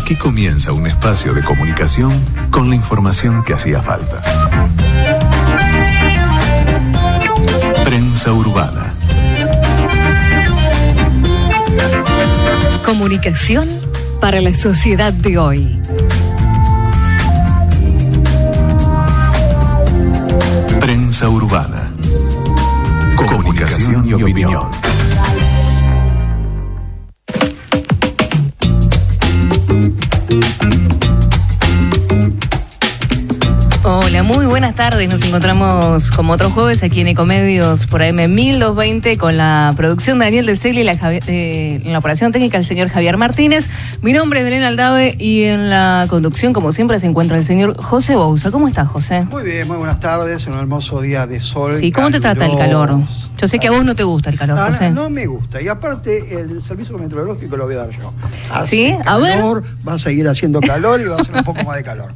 Aquí comienza un espacio de comunicación con la información que hacía falta. Prensa Urbana. Comunicación para la sociedad de hoy. Prensa Urbana. Comunicación y opinión. Hola, muy buenas tardes. Nos encontramos como otro jueves aquí en Ecomedios por AM 1220 con la producción de Daniel de Segli y en la operación técnica el señor Javier Martínez. Mi nombre es Belén Aldave y en la conducción, como siempre, se encuentra el señor José Bouza. ¿Cómo estás, José? Muy bien, muy buenas tardes. Un hermoso día de sol. Sí, ¿cómo te trata el calor? Yo sé que a vos no te gusta el calor, José. No me gusta. Y aparte, el servicio meteorológico lo voy a dar yo. ¿Sí? A ver. Va a seguir haciendo calor y va a hacer un poco más de calor.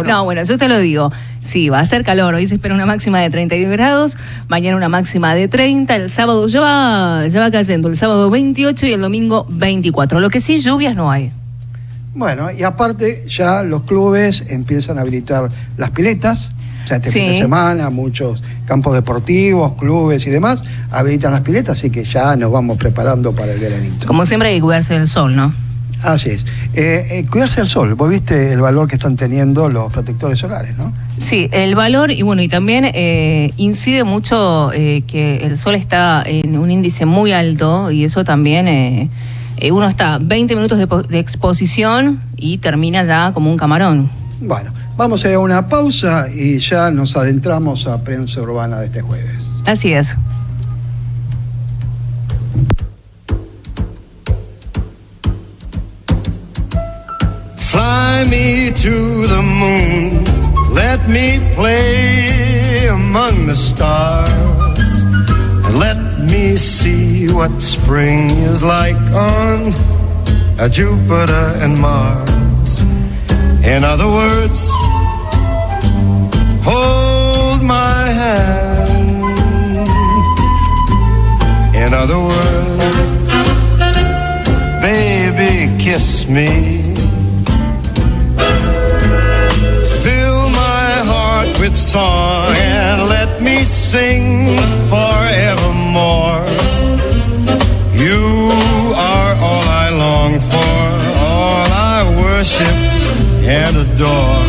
No, bueno, yo te lo digo. Sí, va a hacer calor. Hoy se espera una máxima de 32 grados, mañana una máxima de 30, el sábado ya va cayendo, el sábado 28 y el domingo 24. Lo que sí, lluvias no hay. Bueno, y aparte ya los clubes empiezan a habilitar las piletas. Ya este fin de semana, muchos campos deportivos, clubes y demás habilitan las piletas, así que ya nos vamos preparando para el veranito. Como siempre hay que cuidarse del sol, ¿no? Así es. Cuidarse del sol. Vos viste el valor que están teniendo los protectores solares, ¿no? Sí, el valor y bueno, y también incide mucho que el sol está en un índice muy alto y eso también, uno está 20 minutos de exposición y termina ya como un camarón. Bueno, vamos a ir a una pausa y ya nos adentramos a Prensa Urbana de este jueves. Así es. Fly me to the moon, let me play among the stars, and let me see what spring is like on Jupiter and Mars. In other words, hold my hand. In other words, baby, kiss me. With song and let me sing forevermore. You are all I long for, all I worship and adore.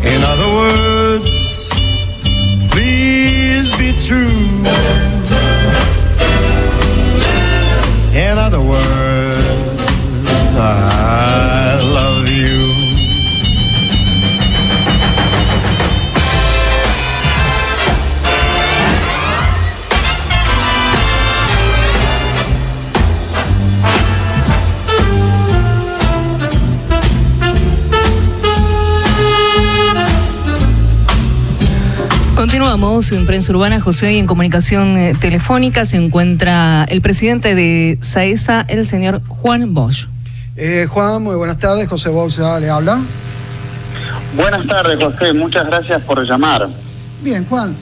In other words, please be true. In other words, I love you. Continuamos en Prensa Urbana, José, y en comunicación telefónica se encuentra el presidente de SAESA, el señor Juan Bosch. Juan, muy buenas tardes. José Bouza le habla. Buenas tardes, José. Muchas gracias por llamar. Bien, Juan.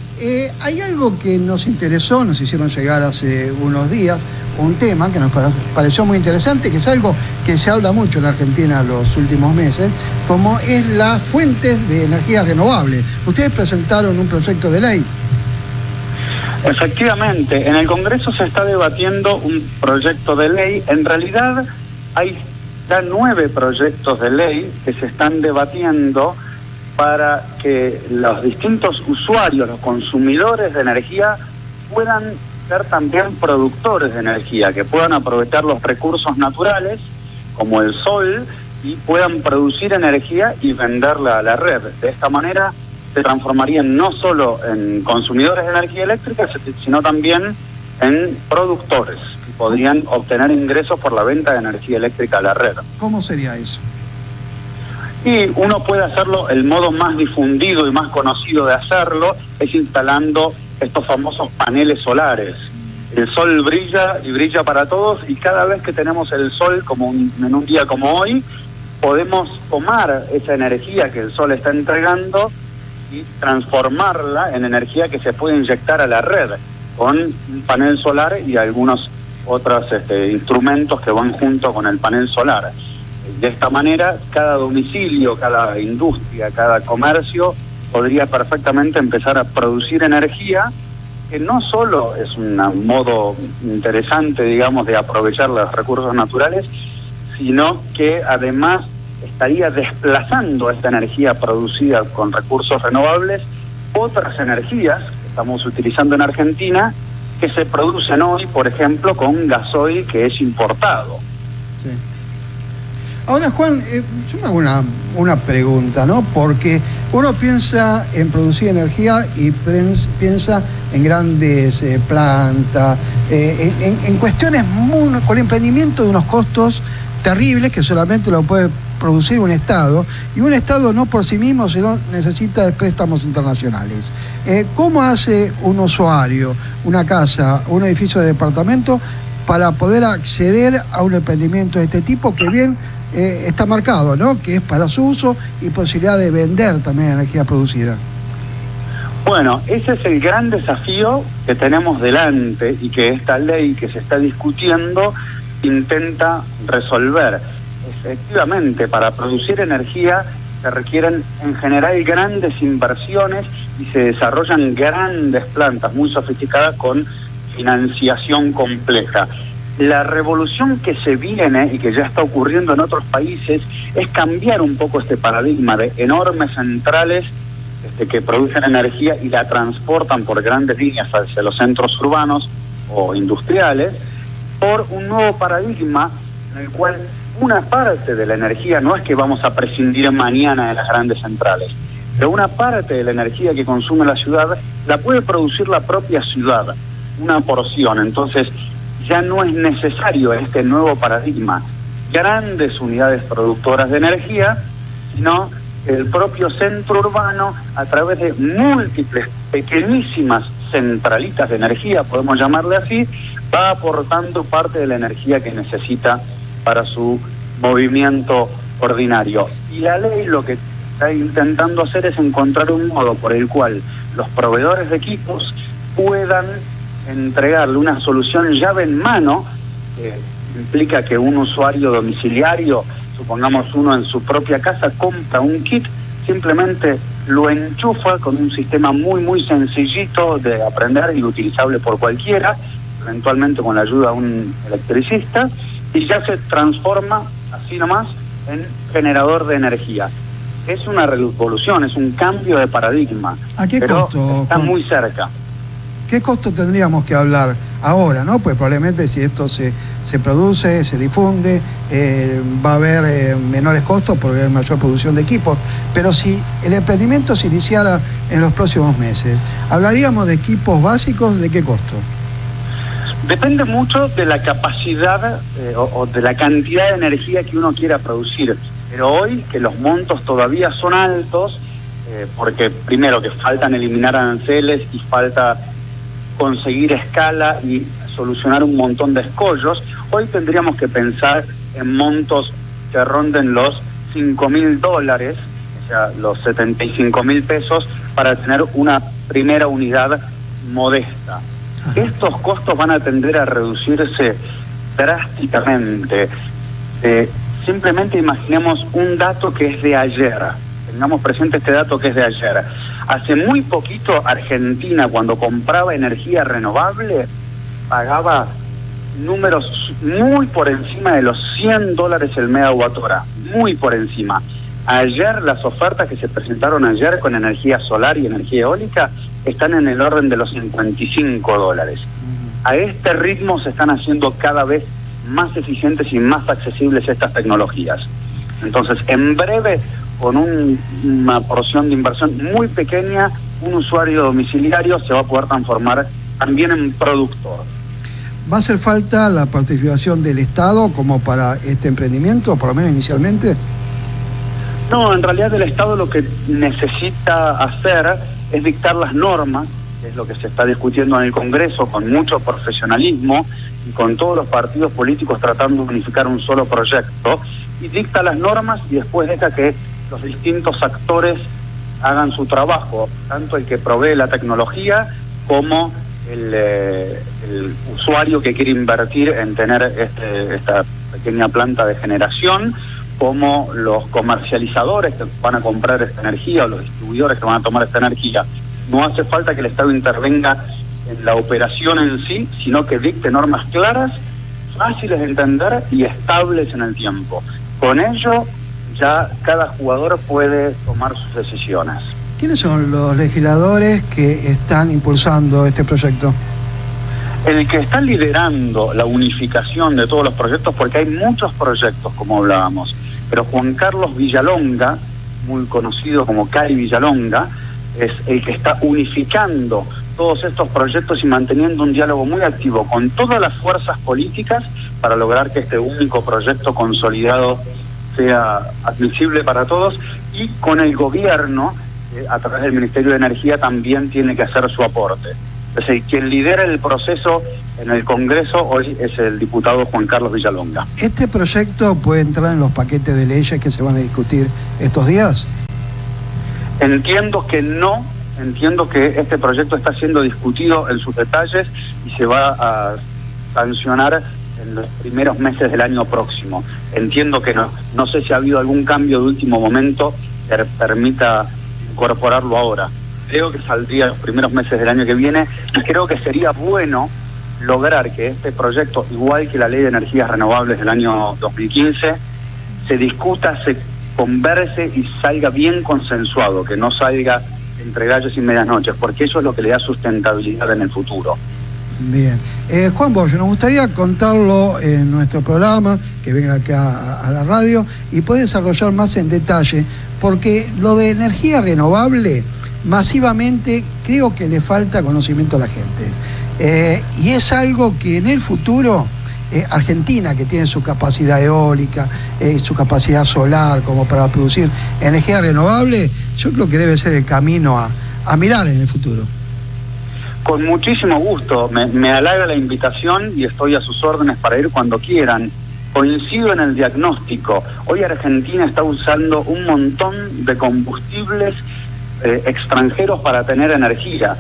Hay algo que nos interesó, nos hicieron llegar hace unos días, un tema que nos pareció muy interesante, que es algo que se habla mucho en Argentina los últimos meses, como es las fuentes de energía renovable. Ustedes presentaron un proyecto de ley. Efectivamente, en el Congreso se está debatiendo un proyecto de ley. En realidad hay ya 9 proyectos de ley que se están debatiendo para que los distintos usuarios, los consumidores de energía, puedan ser también productores de energía, que puedan aprovechar los recursos naturales, como el sol, y puedan producir energía y venderla a la red. De esta manera se transformarían no solo en consumidores de energía eléctrica, sino también en productores, y podrían obtener ingresos por la venta de energía eléctrica a la red. ¿Cómo sería eso? Y uno puede hacerlo, el modo más difundido y más conocido de hacerlo es instalando estos famosos paneles solares. El sol brilla y brilla para todos, y cada vez que tenemos el sol, como en un día como hoy, podemos tomar esa energía que el sol está entregando y transformarla en energía que se puede inyectar a la red con un panel solar y algunos otros instrumentos que van junto con el panel solar. De esta manera, cada domicilio, cada industria, cada comercio podría perfectamente empezar a producir energía, que no solo es un modo interesante, digamos, de aprovechar los recursos naturales, sino que además estaría desplazando esta energía producida con recursos renovables otras energías que estamos utilizando en Argentina, que se producen hoy, por ejemplo, con gasoil que es importado. Sí. Ahora, Juan, yo me hago una pregunta, ¿no? Porque uno piensa en producir energía y piensa en grandes plantas, en cuestiones con emprendimiento de unos costos terribles que solamente lo puede producir un Estado, y un Estado no por sí mismo, sino necesita de préstamos internacionales. ¿Cómo hace un usuario, una casa, un edificio de departamento para poder acceder a un emprendimiento de este tipo que bien está marcado, ¿no? Que es para su uso y posibilidad de vender también energía producida? Bueno, ese es el gran desafío que tenemos delante y que esta ley que se está discutiendo intenta resolver. Efectivamente, para producir energía se requieren en general grandes inversiones y se desarrollan grandes plantas muy sofisticadas con financiación compleja. La revolución que se viene y que ya está ocurriendo en otros países es cambiar un poco este paradigma de enormes centrales que producen energía y la transportan por grandes líneas hacia los centros urbanos o industriales, por un nuevo paradigma en el cual una parte de la energía, no es que vamos a prescindir mañana de las grandes centrales, pero una parte de la energía que consume la ciudad la puede producir la propia ciudad, una porción. Entonces ya no es necesario este nuevo paradigma grandes unidades productoras de energía, sino el propio centro urbano, a través de múltiples pequeñísimas centralitas de energía, podemos llamarle así, va aportando parte de la energía que necesita para su movimiento ordinario. Y la ley lo que está intentando hacer es encontrar un modo por el cual los proveedores de equipos puedan entregarle una solución llave en mano, que implica que un usuario domiciliario, supongamos uno en su propia casa, compra un kit, simplemente lo enchufa con un sistema muy sencillito de aprender y utilizable por cualquiera, eventualmente con la ayuda de un electricista, y ya se transforma así nomás en generador de energía. Es una revolución, es un cambio de paradigma. ¿A qué pero costo, está Juan? muy cerca. ¿Qué costo tendríamos que hablar ahora, no? Pues probablemente si esto se produce, se difunde, va a haber menores costos porque hay mayor producción de equipos. Pero si el emprendimiento se iniciara en los próximos meses, ¿hablaríamos de equipos básicos? ¿De qué costo? Depende mucho de la capacidad o de la cantidad de energía que uno quiera producir. Pero hoy, que los montos todavía son altos, porque primero que faltan eliminar aranceles y falta conseguir escala y solucionar un montón de escollos, hoy tendríamos que pensar en montos que ronden los $5.000, o sea, los 75.000 pesos, para tener una primera unidad modesta. Estos costos van a tender a reducirse drásticamente. Simplemente imaginemos un dato que es de ayer. Tengamos presente este dato que es de ayer. Hace muy poquito Argentina, cuando compraba energía renovable, pagaba números muy por encima de los $100 el megawatt hora, muy por encima. Ayer, las ofertas que se presentaron ayer con energía solar y energía eólica están en el orden de los $55. A este ritmo se están haciendo cada vez más eficientes y más accesibles estas tecnologías. Entonces, en breve, con una porción de inversión muy pequeña, un usuario domiciliario se va a poder transformar también en productor. ¿Va a hacer falta la participación del Estado como para este emprendimiento, por lo menos inicialmente? No, en realidad el Estado lo que necesita hacer es dictar las normas, que es lo que se está discutiendo en el Congreso con mucho profesionalismo y con todos los partidos políticos tratando de unificar un solo proyecto, y dicta las normas y después deja que los distintos actores hagan su trabajo, tanto el que provee la tecnología como el usuario que quiere invertir en tener esta pequeña planta de generación, como los comercializadores que van a comprar esta energía o los distribuidores que van a tomar esta energía. No hace falta que el Estado intervenga en la operación en sí, sino que dicte normas claras, fáciles de entender y estables en el tiempo. Con ello ya cada jugador puede tomar sus decisiones. ¿Quiénes son los legisladores que están impulsando este proyecto? El que está liderando la unificación de todos los proyectos, porque hay muchos proyectos, como hablábamos, pero Juan Carlos Villalonga, muy conocido como Cari Villalonga, es el que está unificando todos estos proyectos y manteniendo un diálogo muy activo con todas las fuerzas políticas para lograr que este único proyecto consolidado sea admisible para todos, y con el gobierno, a través del Ministerio de Energía, también tiene que hacer su aporte. Es decir, quien lidera el proceso en el Congreso hoy es el diputado Juan Carlos Villalonga. ¿Este proyecto puede entrar en los paquetes de leyes que se van a discutir estos días? Entiendo que no, entiendo que este proyecto está siendo discutido en sus detalles y se va a sancionar en los primeros meses del año próximo. Entiendo que no. No sé si ha habido algún cambio de último momento que permita incorporarlo ahora. Creo que saldría los primeros meses del año que viene, y creo que sería bueno lograr que este proyecto, igual que la Ley de Energías Renovables del año 2015, se discuta, se converse y salga bien consensuado, que no salga entre gallos y medias noches, porque eso es lo que le da sustentabilidad en el futuro. Bien. Juan Bollo, nos gustaría contarlo en nuestro programa, que venga acá a la radio y puede desarrollar más en detalle, porque lo de energía renovable masivamente creo que le falta conocimiento a la gente. Y es algo que en el futuro, Argentina, que tiene su capacidad eólica, su capacidad solar como para producir energía renovable, yo creo que debe ser el camino a mirar en el futuro. Con muchísimo gusto, me halaga la invitación y estoy a sus órdenes para ir cuando quieran. Coincido en el diagnóstico. Hoy Argentina está usando un montón de combustibles extranjeros para tener energía,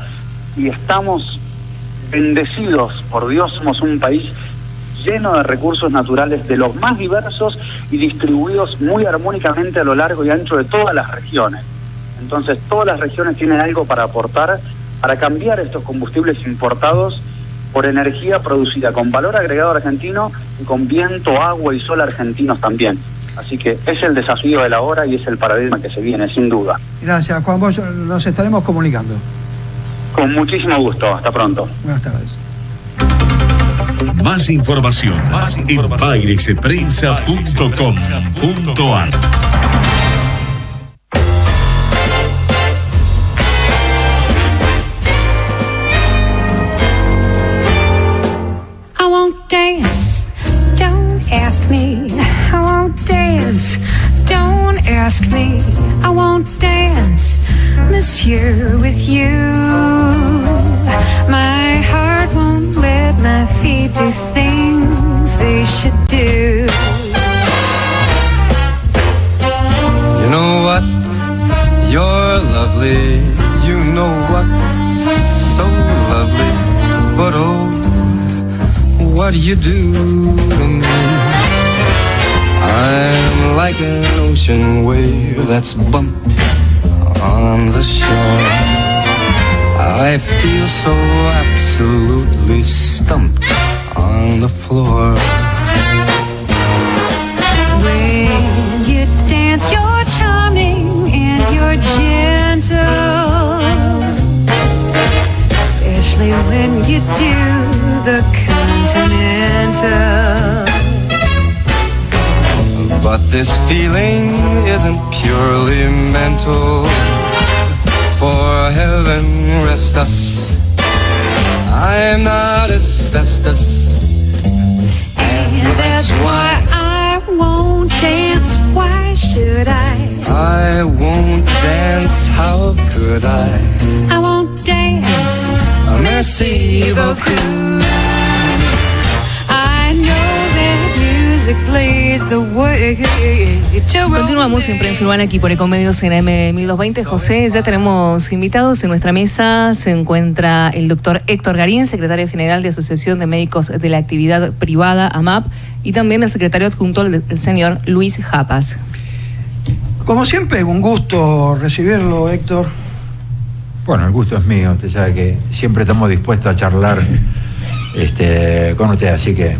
y estamos bendecidos por Dios. Somos un país lleno de recursos naturales de los más diversos y distribuidos muy armónicamente a lo largo y ancho de todas las regiones. Entonces todas las regiones tienen algo para aportar, para cambiar estos combustibles importados por energía producida con valor agregado argentino y con viento, agua y sol argentinos también. Así que es el desafío de la hora y es el paradigma que se viene, sin duda. Gracias, Juan Bollo. Nos estaremos comunicando. Con muchísimo gusto. Hasta pronto. Buenas tardes. Más información en bairesprensa.com.ar. I won't dance, don't ask me. I won't dance, don't ask me. I won't dance this year with you. My heart won't let my feet do things they should do. You know what? You're lovely. You know what? So lovely. But oh, what do you do to me? I'm like an ocean wave that's bumped on the shore. I feel so absolutely stumped on the floor. When you dance, you're charming and you're gentle, especially when you do the continental. But this feeling isn't purely mental. For heaven rest us, I'm not asbestos. And that's why I won't dance. Why should I? I won't dance, how could I? I won't dance. Merci beaucoup. I know that music plays the way to Continuamos en Prensa Urbana aquí por Ecomedios en AM1220. José, ya tenemos invitados en nuestra mesa. Se encuentra el doctor Héctor Garín, secretario general de Asociación de Médicos de la Actividad Privada, AMAP, y también el secretario adjunto, el señor Luis Japas. Como siempre, un gusto recibirlo, Héctor. Bueno, el gusto es mío. Usted sabe que siempre estamos dispuestos a charlar con usted, así que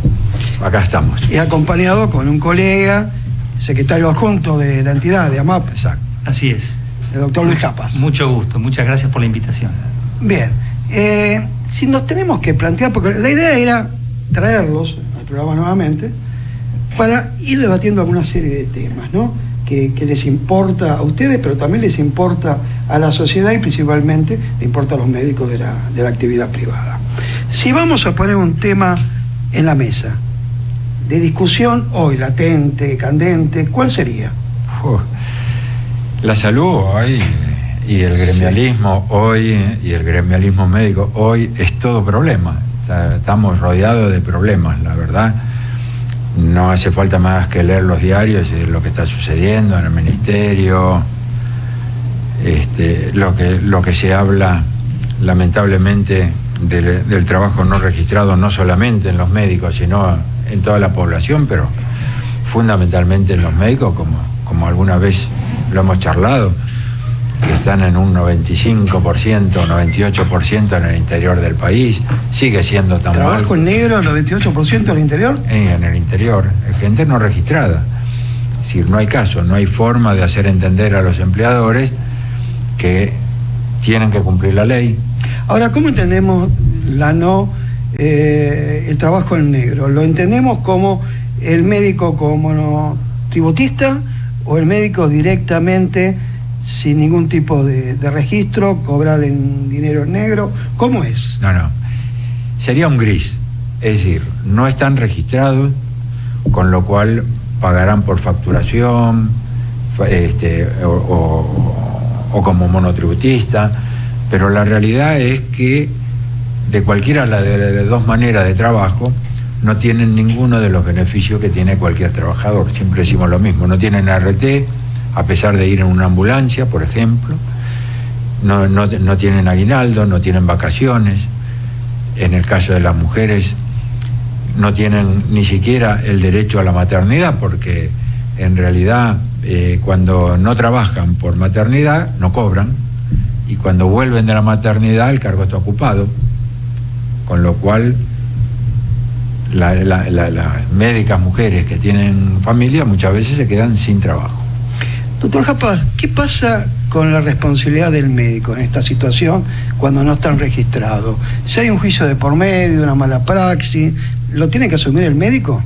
acá estamos. Y acompañado con un colega, secretario adjunto de la entidad, de AMAP. Exacto. Así es. El doctor Luis Japas. Mucho gusto, muchas gracias por la invitación. Bien, si nos tenemos que plantear, porque la idea era traerlos al programa nuevamente, para ir debatiendo alguna serie de temas, ¿no? Que les importa a ustedes, pero también les importa a la sociedad y principalmente le importa a los médicos de la actividad privada. Si vamos a poner un tema en la mesa de discusión hoy, latente, candente, ¿cuál sería? La salud hoy y el gremialismo hoy y el gremialismo médico hoy es todo problema. Estamos rodeados de problemas, la verdad. No hace falta más que leer los diarios y lo que está sucediendo en el ministerio, lo que se habla lamentablemente del trabajo no registrado, no solamente en los médicos, sino en toda la población, pero fundamentalmente en los médicos, como alguna vez lo hemos charlado, que están en un 95%, 98% en el interior del país, sigue siendo tan bajo. ¿Trabajo en negro el 98% en el interior? En el interior, gente no registrada. Es decir, no hay caso, no hay forma de hacer entender a los empleadores que tienen que cumplir la ley. Ahora, ¿cómo entendemos el trabajo en negro? ¿Lo entendemos como el médico como tributista o el médico directamente sin ningún tipo de registro, cobrar en dinero en negro? ¿Cómo es? No. Sería un gris. Es decir, no están registrados, con lo cual pagarán por facturación o como monotributista, pero la realidad es que de cualquiera de las dos maneras de trabajo no tienen ninguno de los beneficios que tiene cualquier trabajador. Siempre decimos lo mismo, no tienen ART, a pesar de ir en una ambulancia, por ejemplo, no tienen aguinaldo, no tienen vacaciones. En el caso de las mujeres no tienen ni siquiera el derecho a la maternidad, porque en realidad cuando no trabajan por maternidad no cobran, y cuando vuelven de la maternidad el cargo está ocupado, con lo cual las médicas mujeres que tienen familia muchas veces se quedan sin trabajo. Doctor Japas, ¿qué pasa con la responsabilidad del médico en esta situación cuando no están registrados? Si hay un juicio de por medio, una mala praxis, ¿lo tiene que asumir el médico?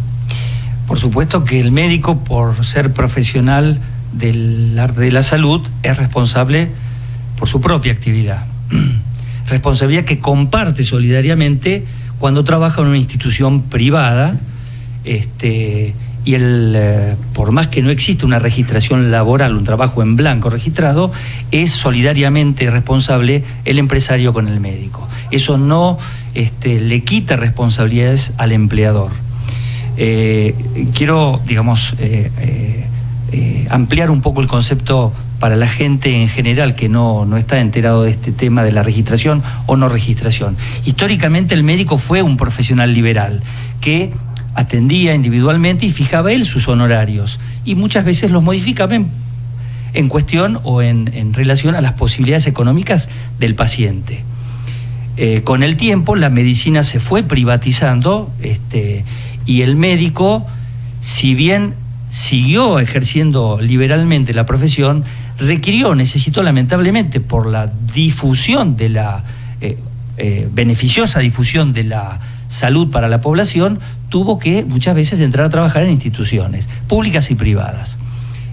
Por supuesto que el médico, por ser profesional del arte de la salud, es responsable por su propia actividad. Responsabilidad que comparte solidariamente cuando trabaja en una institución privada, y por más que no exista una registración laboral, un trabajo en blanco registrado, es solidariamente responsable el empresario con el médico. Eso no le quita responsabilidades al empleador. Quiero, ampliar un poco el concepto para la gente en general que no está enterado de este tema de la registración o no registración. Históricamente el médico fue un profesional liberal que atendía individualmente y fijaba él sus honorarios, y muchas veces los modificaba en cuestión o en relación a las posibilidades económicas del paciente. Con el tiempo la medicina se fue privatizando, y el médico, si bien siguió ejerciendo liberalmente la profesión, necesitó lamentablemente, por la difusión de la beneficiosa difusión de la salud para la población, tuvo que muchas veces entrar a trabajar en instituciones públicas y privadas.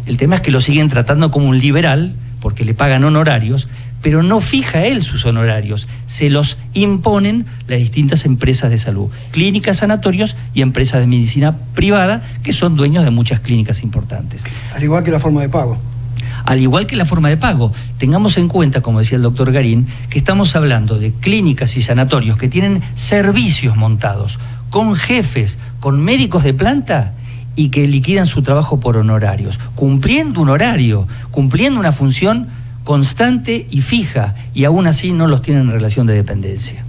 El tema es que lo siguen tratando como un liberal porque le pagan honorarios, pero no fija él sus honorarios, se los imponen las distintas empresas de salud, clínicas, sanatorios y empresas de medicina privada, que son dueños de muchas clínicas importantes. Al igual que la forma de pago. Al igual que la forma de pago. Tengamos en cuenta, como decía el doctor Garín, que estamos hablando de clínicas y sanatorios que tienen servicios montados, con jefes, con médicos de planta, y que liquidan su trabajo por honorarios, cumpliendo un horario, cumpliendo una función constante y fija, y aún así no los tienen en relación de dependencia.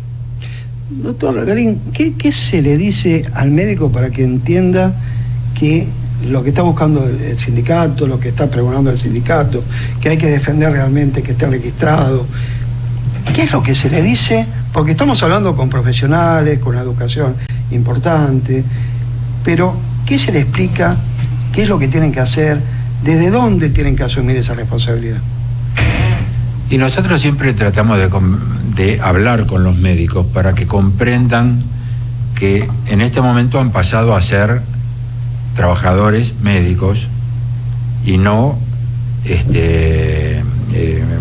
Doctor Garín, ¿qué se le dice al médico para que entienda que lo que está buscando el sindicato, lo que está pregonando el sindicato, que hay que defender realmente que esté registrado? ¿Qué es lo que se le dice? Porque estamos hablando con profesionales, con una educación importante, pero ¿qué se le explica? ¿Qué es lo que tienen que hacer? ¿Desde dónde tienen que asumir esa responsabilidad? Y nosotros siempre tratamos de hablar con los médicos para que comprendan que en este momento han pasado a ser trabajadores médicos y no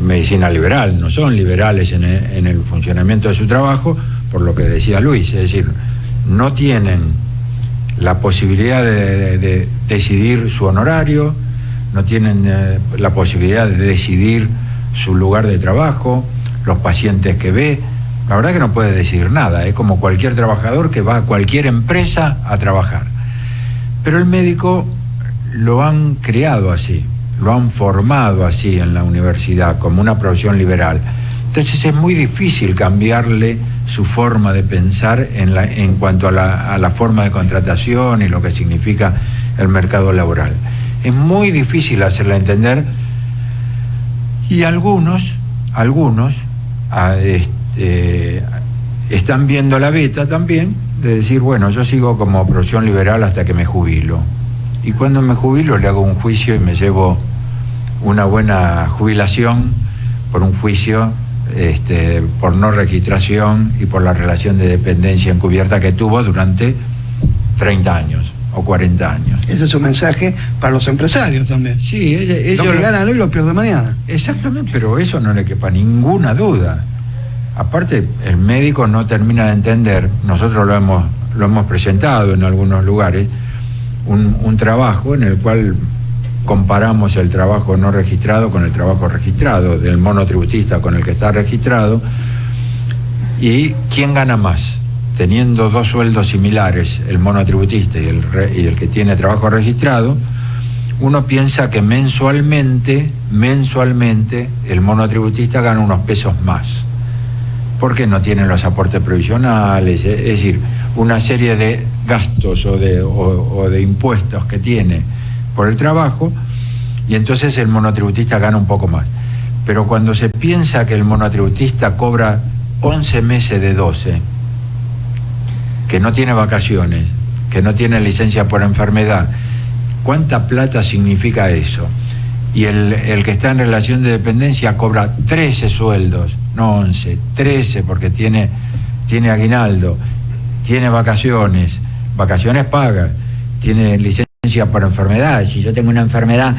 medicina liberal, no son liberales en el funcionamiento de su trabajo, por lo que decía Luis, es decir, no tienen la posibilidad de decidir su honorario, no tienen la posibilidad de decidir su lugar de trabajo, los pacientes que ve. La verdad que no puede decidir nada, es como cualquier trabajador que va a cualquier empresa a trabajar. Pero el médico lo han creado así, lo han formado así en la universidad, como una profesión liberal. Entonces es muy difícil cambiarle su forma de pensar en cuanto a la forma de contratación y lo que significa el mercado laboral. Es muy difícil hacerla entender. Y algunos están viendo la beta también de decir, bueno, yo sigo como profesión liberal hasta que me jubilo. Y cuando me jubilo le hago un juicio y me llevo una buena jubilación por un juicio por no registración y por la relación de dependencia encubierta que tuvo durante 30 años o 40 años. Ese es un mensaje para los empresarios también. Sí, ellos lo que ganan hoy lo pierden mañana. Exactamente, pero eso no le quepa ninguna duda. Aparte, el médico no termina de entender, nosotros lo hemos presentado en algunos lugares, un trabajo en el cual comparamos el trabajo no registrado con el trabajo registrado, del monotributista con el que está registrado, y quién gana más. Teniendo dos sueldos similares, el monotributista y el que tiene trabajo registrado, uno piensa que mensualmente el monotributista gana unos pesos más, porque no tiene los aportes previsionales, es decir, una serie de gastos o de impuestos que tiene por el trabajo, y entonces el monotributista gana un poco más. Pero cuando se piensa que el monotributista cobra 11 meses de 12, que no tiene vacaciones, que no tiene licencia por enfermedad, ¿cuánta plata significa eso? Y el que está en relación de dependencia cobra 13 sueldos, no 11, 13, porque tiene aguinaldo, tiene vacaciones pagas, tiene licencia por enfermedad. Si yo tengo una enfermedad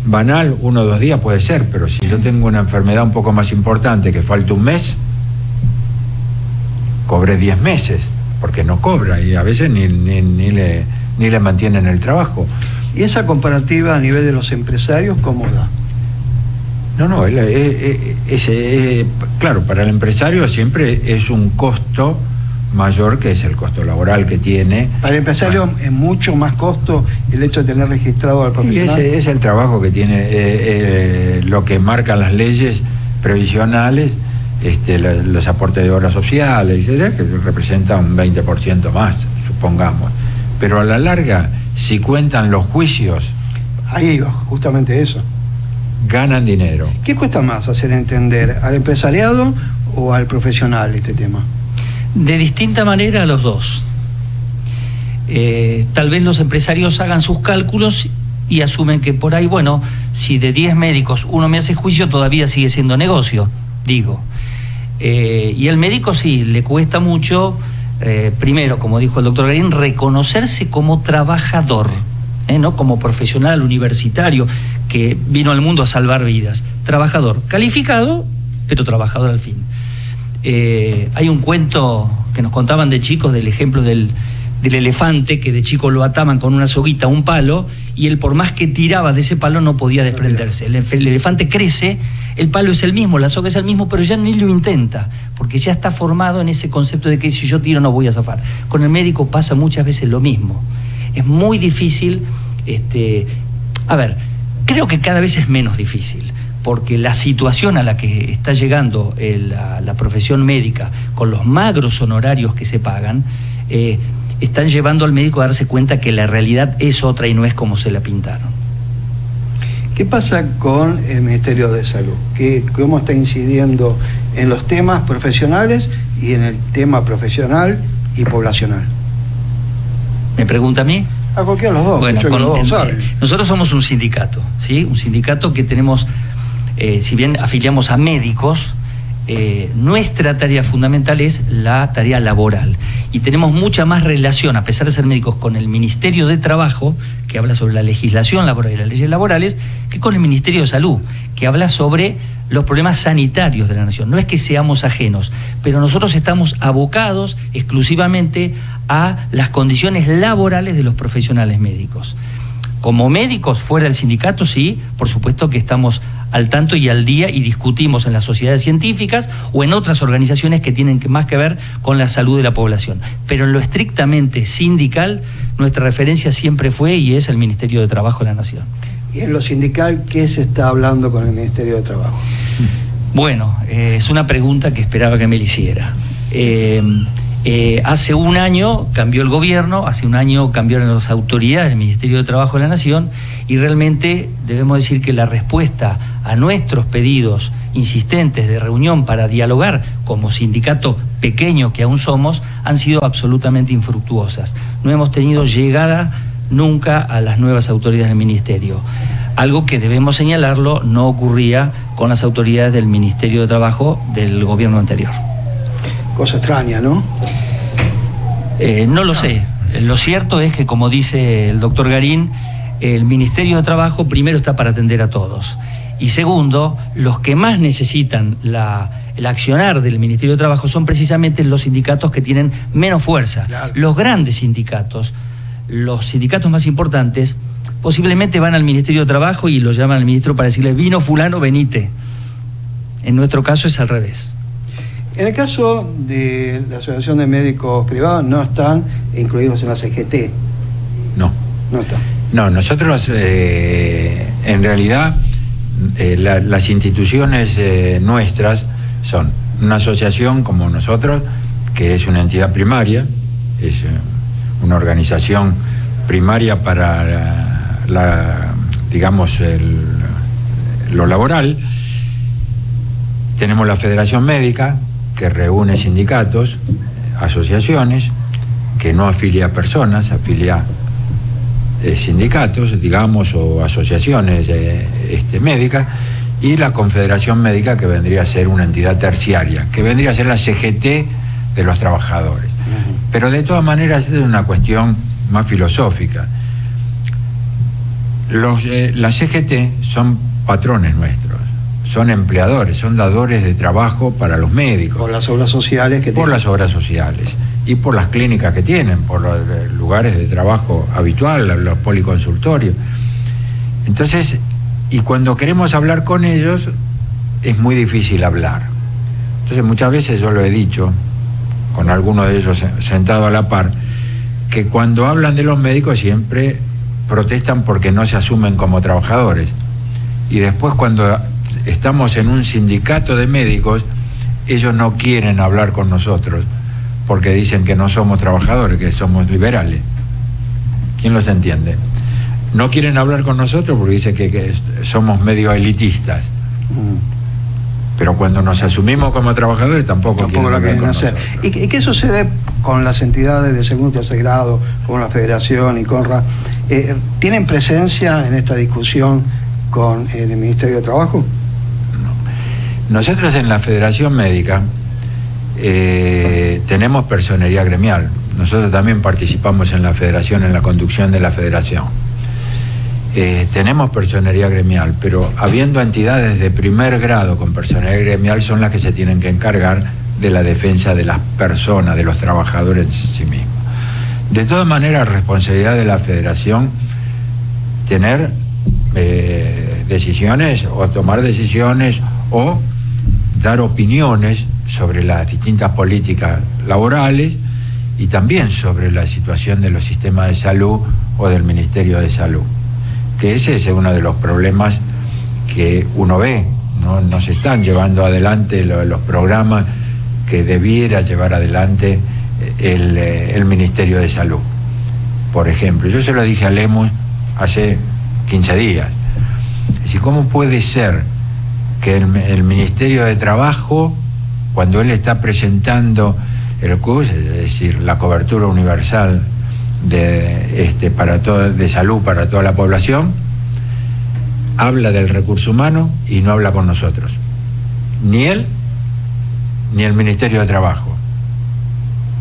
banal, 1 o 2 días puede ser, pero si yo tengo una enfermedad un poco más importante que falta un mes, cobré 10 meses, porque no cobra y a veces ni le mantienen el trabajo. ¿Y esa comparativa a nivel de los empresarios cómo da? No, claro, para el empresario siempre es un costo mayor que es el costo laboral que tiene. Para el empresario es mucho más costo el hecho de tener registrado al profesional. Y ese es el trabajo que tiene, lo que marcan las leyes previsionales, los aportes de obras sociales, etcétera, que representa un 20% más, supongamos. Pero a la larga, si cuentan los juicios, ahí va, justamente eso. Ganan dinero. ¿Qué cuesta más hacer entender al empresariado o al profesional este tema? De distinta manera a los dos. Tal vez los empresarios hagan sus cálculos y asumen que por ahí, bueno, si de 10 médicos uno me hace juicio, todavía sigue siendo negocio, digo. Y el médico sí, le cuesta mucho, primero, como dijo el doctor Garín, reconocerse como trabajador, no como profesional universitario que vino al mundo a salvar vidas. Trabajador, calificado, pero trabajador al fin. Hay un cuento que nos contaban de chicos del ejemplo del elefante, que de chico lo ataban con una soguita a un palo y él, por más que tiraba de ese palo, no podía desprenderse. El elefante crece, el palo es el mismo, la soga es el mismo, pero ya ni lo intenta, porque ya está formado en ese concepto de que si yo tiro no voy a zafar. Con el médico pasa muchas veces lo mismo. Es muy difícil, creo que cada vez es menos difícil, porque la situación a la que está llegando la profesión médica, con los magros honorarios que se pagan, están llevando al médico a darse cuenta que la realidad es otra y no es como se la pintaron. ¿Qué pasa con el Ministerio de Salud? ¿Cómo está incidiendo en los temas profesionales y en el tema profesional y poblacional? ¿Me pregunta a mí? A cualquiera de los dos. Bueno, los dos saben. Nosotros somos un sindicato, ¿sí? Un sindicato que tenemos, si bien afiliamos a médicos, nuestra tarea fundamental es la tarea laboral. Y tenemos mucha más relación, a pesar de ser médicos, con el Ministerio de Trabajo, que habla sobre la legislación laboral y las leyes laborales, que con el Ministerio de Salud, que habla sobre los problemas sanitarios de la nación. No es que seamos ajenos, pero nosotros estamos abocados exclusivamente a las condiciones laborales de los profesionales médicos. Como médicos fuera del sindicato, sí, por supuesto que estamos al tanto y al día y discutimos en las sociedades científicas o en otras organizaciones que tienen más que ver con la salud de la población. Pero en lo estrictamente sindical, nuestra referencia siempre fue y es el Ministerio de Trabajo de la Nación. ¿Y en lo sindical qué se está hablando con el Ministerio de Trabajo? Bueno, es una pregunta que esperaba que me la hiciera. Hace un año cambió el gobierno, hace un año cambiaron las autoridades del Ministerio de Trabajo de la Nación y realmente debemos decir que la respuesta a nuestros pedidos insistentes de reunión para dialogar como sindicato pequeño que aún somos han sido absolutamente infructuosas. No hemos tenido llegada nunca a las nuevas autoridades del Ministerio. Algo que debemos señalarlo no ocurría con las autoridades del Ministerio de Trabajo del gobierno anterior. Cosa extraña, ¿no? No lo sé. Lo cierto es que, como dice el doctor Garín, el Ministerio de Trabajo primero está para atender a todos. Y segundo, los que más necesitan el accionar del Ministerio de Trabajo son precisamente los sindicatos que tienen menos fuerza. Claro. Los grandes sindicatos, los sindicatos más importantes, posiblemente van al Ministerio de Trabajo y lo llaman al ministro para decirle, vino fulano, venite. En nuestro caso es al revés. En el caso de la Asociación de Médicos Privados, no están incluidos en la CGT. No. No están. No, nosotros en realidad las instituciones nuestras son una asociación como nosotros, que es una entidad primaria, es una organización primaria para lo laboral. Tenemos la Federación Médica, que reúne sindicatos, asociaciones, que no afilia a personas, afilia sindicatos, digamos, o asociaciones médicas, y la Confederación Médica, que vendría a ser una entidad terciaria, que vendría a ser la CGT de los trabajadores. Pero de todas maneras es una cuestión más filosófica. La CGT son patrones nuestros, son empleadores, son dadores de trabajo para los médicos. Por las obras sociales que tienen. Por las obras sociales y por las clínicas que tienen, por los lugares de trabajo habitual, los policonsultorios. Entonces, y cuando queremos hablar con ellos, es muy difícil hablar. Entonces, muchas veces yo lo he dicho, con alguno de ellos sentado a la par, que cuando hablan de los médicos siempre protestan porque no se asumen como trabajadores. Y después cuando estamos en un sindicato de médicos, ellos no quieren hablar con nosotros porque dicen que no somos trabajadores, que somos liberales. ¿Quién los entiende? No quieren hablar con nosotros porque dicen que somos medio elitistas. Pero cuando nos asumimos como trabajadores tampoco lo quieren hacer. ¿Y qué sucede con las entidades de segundo y tercer grado, como la Federación y CONRA? ¿Tienen presencia en esta discusión con el Ministerio de Trabajo? Nosotros en la Federación Médica tenemos personería gremial. Nosotros también participamos en la Federación, en la conducción de la Federación. Tenemos personería gremial, pero habiendo entidades de primer grado con personería gremial son las que se tienen que encargar de la defensa de las personas, de los trabajadores en sí mismos. De todas maneras, responsabilidad de la Federación tener decisiones o tomar decisiones o dar opiniones sobre las distintas políticas laborales y también sobre la situación de los sistemas de salud o del Ministerio de Salud, que ese es uno de los problemas que uno ve no se están llevando adelante los programas que debiera llevar adelante el Ministerio de Salud. Por ejemplo, yo se lo dije a Lemus hace 15 días. Es decir, ¿cómo puede ser que el Ministerio de Trabajo, cuando él está presentando el CUS, es decir, la cobertura universal de salud para toda la población, habla del recurso humano y no habla con nosotros? Ni él, ni el Ministerio de Trabajo.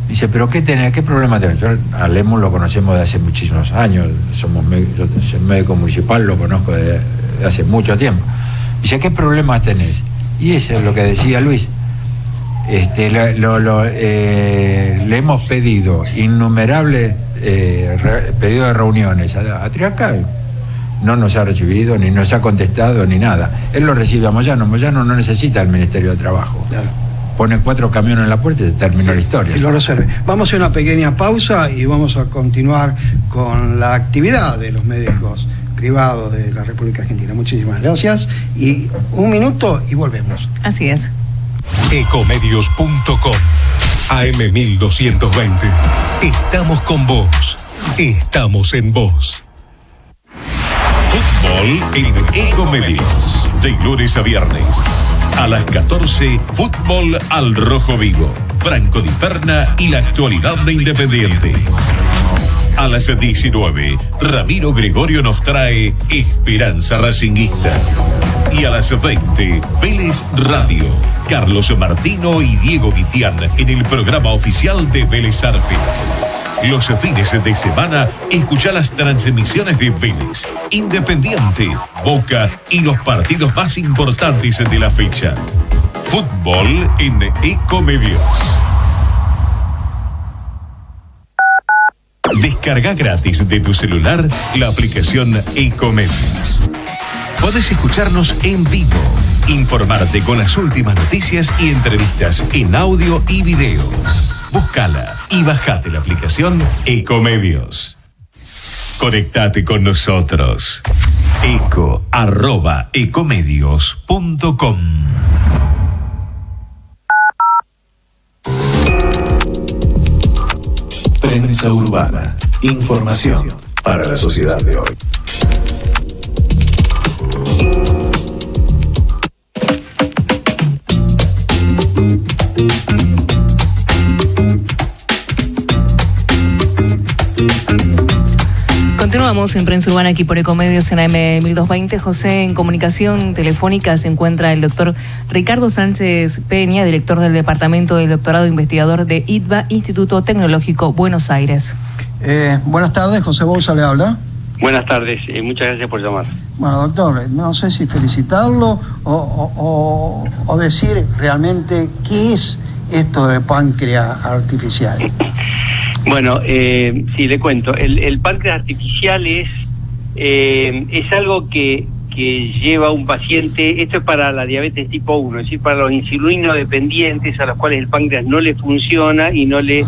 Dice, ¿pero qué problema tenés? Yo a Lemus lo conocemos de hace muchísimos años, yo soy médico municipal, lo conozco de hace mucho tiempo. Dice, ¿qué problemas tenés? Y eso es lo que decía Luis. Le hemos pedido innumerables pedidos de reuniones a Triacal. No nos ha recibido, ni nos ha contestado, ni nada. Él lo recibe a Moyano. Moyano no necesita el Ministerio de Trabajo. Claro. Pone 4 camiones en la puerta y se terminó la historia. Y lo resuelve. Vamos a hacer una pequeña pausa y vamos a continuar con la actividad de los médicos privados de la República Argentina. Muchísimas gracias. Y 1 minuto y volvemos. Así es. Ecomedios.com AM1220. Estamos con vos. Estamos en vos. Fútbol en Ecomedios. De lunes a viernes. A las 14, fútbol al Rojo Vivo. Franco Di Ferna y la actualidad de Independiente. A las 19, Ramiro Gregorio nos trae Esperanza Racinguista. Y a las 20, Vélez Radio. Carlos Martino y Diego Guitián en el programa oficial de Vélez Arfe. Los fines de semana, escuchá las transmisiones de Vélez, Independiente, Boca y los partidos más importantes de la fecha. Fútbol en Ecomedios. Descarga gratis de tu celular la aplicación Ecomedios. Podés escucharnos en vivo, informarte con las últimas noticias y entrevistas en audio y video. Búscala y bajate la aplicación Ecomedios. Conectate con nosotros. eco@ecomedios.com. Prensa Urbana. Información para la sociedad de hoy. Continuamos en Prensa Urbana aquí por Ecomedios en AM1220. José, en comunicación telefónica se encuentra el doctor Ricardo Sánchez Peña, director del Departamento del Doctorado Investigador de ITBA, Instituto Tecnológico Buenos Aires. Buenas tardes, José Bouza le habla. Buenas tardes, muchas gracias por llamar. Bueno, doctor, no sé si felicitarlo o decir realmente qué es esto de páncreas artificial. Bueno, sí, le cuento. El páncreas artificial es algo que lleva un paciente, esto es para la diabetes tipo 1, es decir, para los insulino dependientes a los cuales el páncreas no le funciona y no le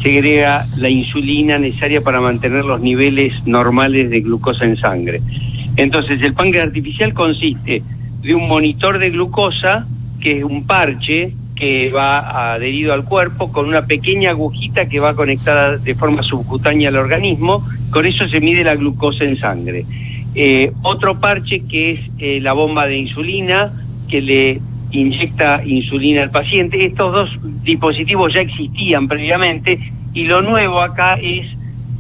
segrega la insulina necesaria para mantener los niveles normales de glucosa en sangre. Entonces, el páncreas artificial consiste de un monitor de glucosa, que es un parche que va adherido al cuerpo con una pequeña agujita que va conectada de forma subcutánea al organismo. Con eso se mide la glucosa en sangre. Otro parche que es la bomba de insulina, que le inyecta insulina al paciente. Estos dos dispositivos ya existían previamente, y lo nuevo acá es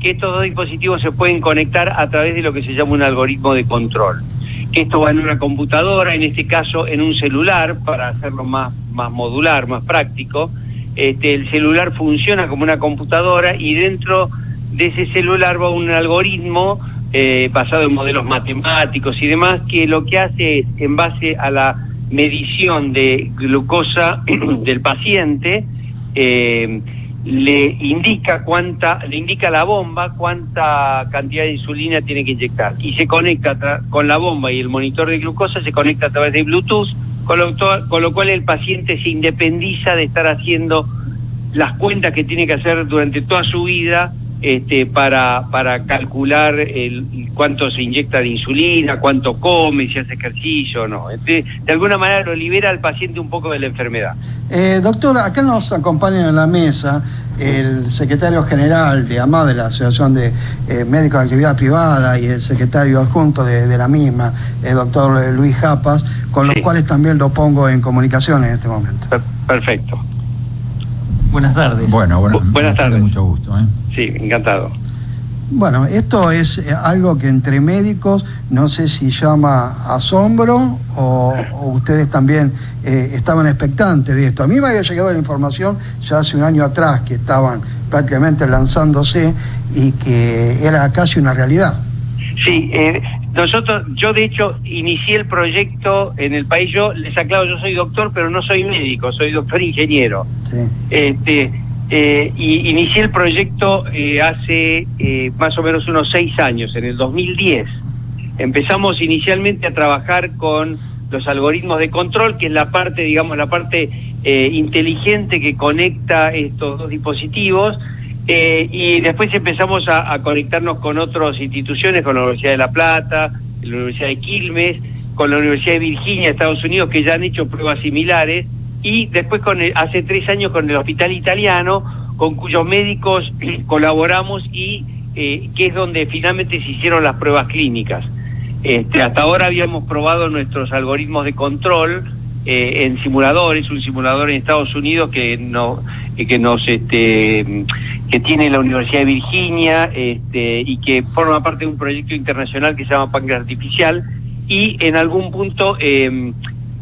que estos dos dispositivos se pueden conectar a través de lo que se llama un algoritmo de control. Esto va en una computadora, en este caso en un celular, para hacerlo más modular, más práctico. El celular funciona como una computadora, y dentro de ese celular va un algoritmo basado en modelos matemáticos y demás, que lo que hace es, en base a la medición de glucosa del paciente, le indica a la bomba cuánta cantidad de insulina tiene que inyectar, y se conecta con la bomba, y el monitor de glucosa se conecta a través de Bluetooth, con lo cual el paciente se independiza de estar haciendo las cuentas que tiene que hacer durante toda su vida para calcular cuánto se inyecta de insulina, cuánto come, si hace ejercicio o no. De alguna manera lo libera al paciente un poco de la enfermedad. Doctor, acá nos acompaña en la mesa el secretario general de AMAD, de la Asociación de Médicos de Actividad Privada, y el secretario adjunto de la misma, el doctor Luis Japas, con los cuales también lo pongo en comunicación en este momento. Perfecto. Buenas tardes. Buenas tardes. Mucho gusto. Sí, encantado. Bueno, esto es algo que entre médicos, no sé si llama asombro o ustedes también estaban expectantes de esto. A mí me había llegado la información ya hace un año atrás que estaban prácticamente lanzándose y que era casi una realidad. Sí, yo de hecho inicié el proyecto en el país. Yo les aclaro, yo soy doctor, pero no soy médico, soy doctor ingeniero. Sí. Y inicié el proyecto hace más o menos unos 6 años, en el 2010. Empezamos inicialmente a trabajar con los algoritmos de control, que es la parte, digamos, la parte inteligente que conecta estos dos dispositivos, y después empezamos a conectarnos con otras instituciones, con la Universidad de La Plata, la Universidad de Quilmes, con la Universidad de Virginia, Estados Unidos, que ya han hecho pruebas similares, y después hace 3 años con el Hospital Italiano, con cuyos médicos colaboramos y que es donde finalmente se hicieron las pruebas clínicas. Hasta ahora habíamos probado nuestros algoritmos de control en simuladores, un simulador en Estados Unidos que tiene la Universidad de Virginia y que forma parte de un proyecto internacional que se llama Páncreas Artificial, y en algún punto